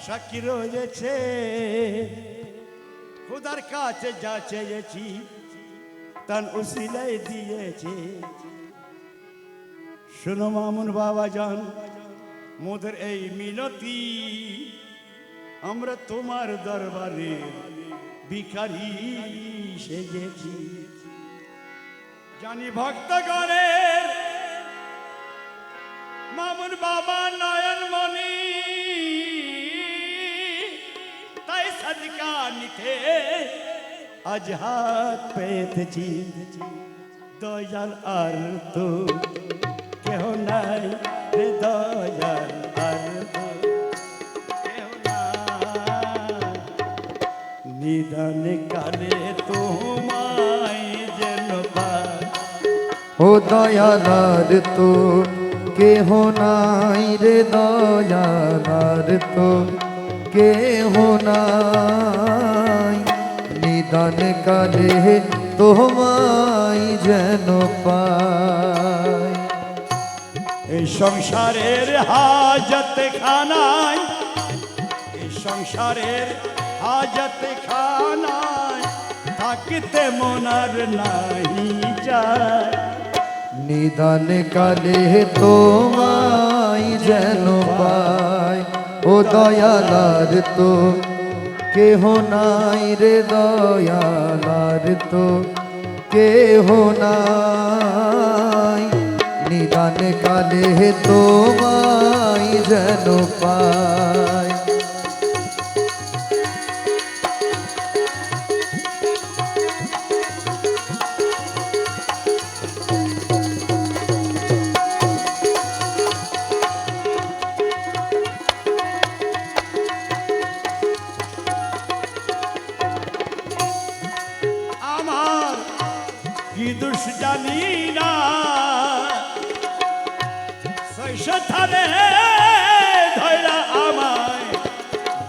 সাক্ষী রয়েছে খুদার কাছে যা চেয়েছি তার উসিলায় দিয়েছে। শোনো মামুন বাবা জান, মোদের এই মিনতি, আমরা তোমার দরবারে ভিখারি সেজেছি। জানি ভক্তগণের মামুন বাবা নয়নমণি, তাই সদকা নিতে আজ হাত পেতেছি। দয়াল আর তো কেহ নাই রে, দয়াল আর তো কেহ নাই। নিদান কালে তোমায় যেন পাই, ও দয়ালার তো কেহ নাই রে, দয়ালার তো কেহ নাই। নিদান কালে তোমায় যেন পাই। এই সংসারের হাজত খানায়, এই সংসারের হাজত খানায় থাকিতে মনার নাহি যায়। নিদান কালে তোমায় যেন পাই, ও দয়ালার তো কেহ নাই রে, দয়ালার তো কেহ নাই। নিদান কালে তোমায় যেন পাই। আমার কি দোষ জানি না, শৈশথানে ধৈরা আমায়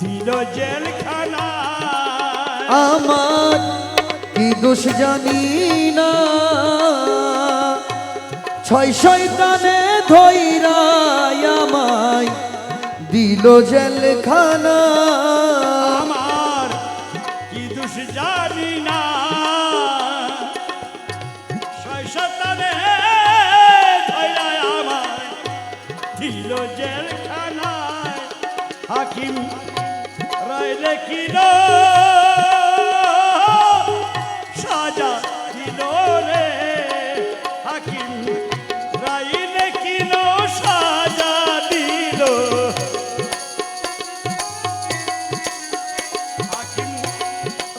দিল জেলখানা। আমার কি দোষ জানি না, ছয় শয়তানে ধইরা আমায় দিল জেলখানা। আমার কি দোষ জানি না, শৈশথানে ধৈরা আমায় দিল জেলখানায়। হাকিম রায় লিখিল সাজা দিল রে, হাকিম রায় লিখিল সাজা দিল। হাকিম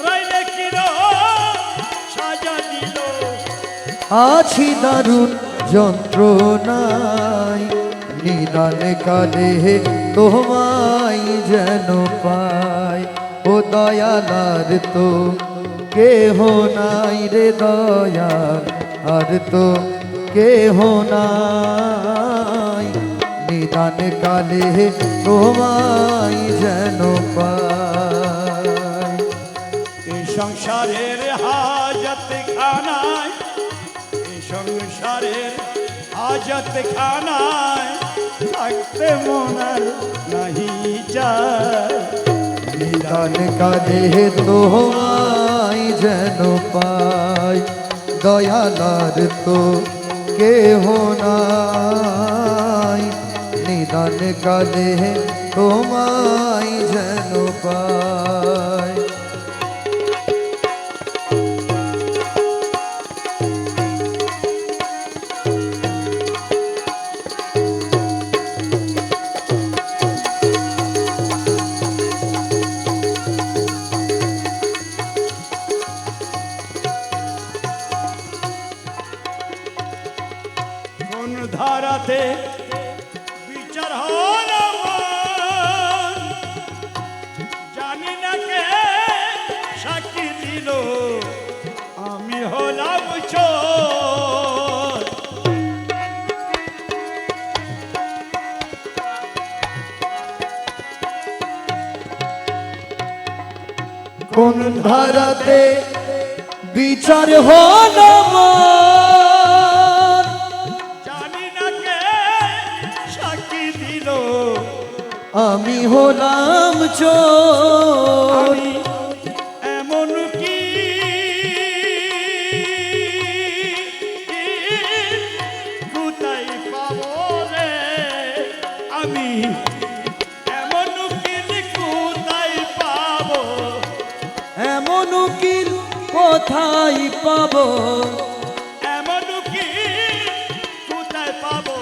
রায় লিখিল সাজা দিল। আছি দারুণ যন্ত্রণায়, নিদান কালে তোমায় যেন পাই। ও দয়ালার তো কেহ নাই রে, দয়াল আর তো কেহ নাই। নিদান কালে তোমায় যেন পাই। এই সংসারের হাজত খানায়, এই সংসারের হাজত খানায় থাকতে মনার নাহি যায়। নিদান কালে তোমায় যেন পাই। দয়ালার তো কেহ নাই। নিদান কালে তোমায় যেন পাই। কোন ধারাতে বিচার হল মন, জানি না কে সাক্ষী দিল আমি হলাম চোর। কোন ধারাতে বিচার হলো মন, জানি না কে সাক্ষী দিল আমি হলাম চোর আমি এমন কি কোথায় পাবো রে আমি এমন উকিল কোথায় পাবো এমন উকিল কোথায় পাবো এমন উকিল কোথায় পাবো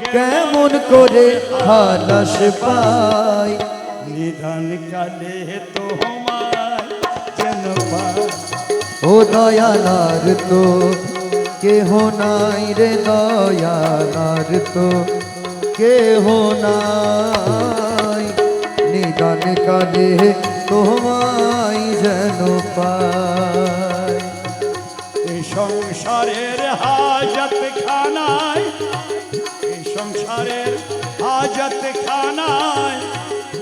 কেমন করে খালাস পাই নিধান কালে তোমায় যেন পাই ও দয়ালার তো কেহ নাই রে দয়ালার তো কেহ নাই নিদান কালে তোমায় যেন পাই এই সংসারের হাজত খানায় এই সংসারের হাজত খানায়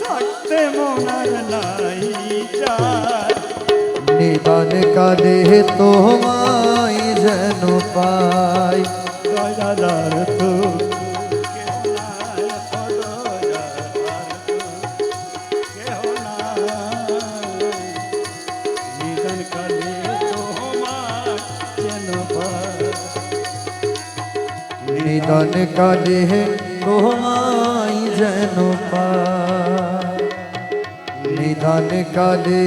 থাকতে মনার নাই যায় নিদান কালে তোমায় যেন পাই দয়াদার তো কেহ নাই, ও দয়াদার তো কেহ নাই। নিদান কালে তোমায় যেন পাই নিদান কালে তোমায় যেন পাই নিদান কালে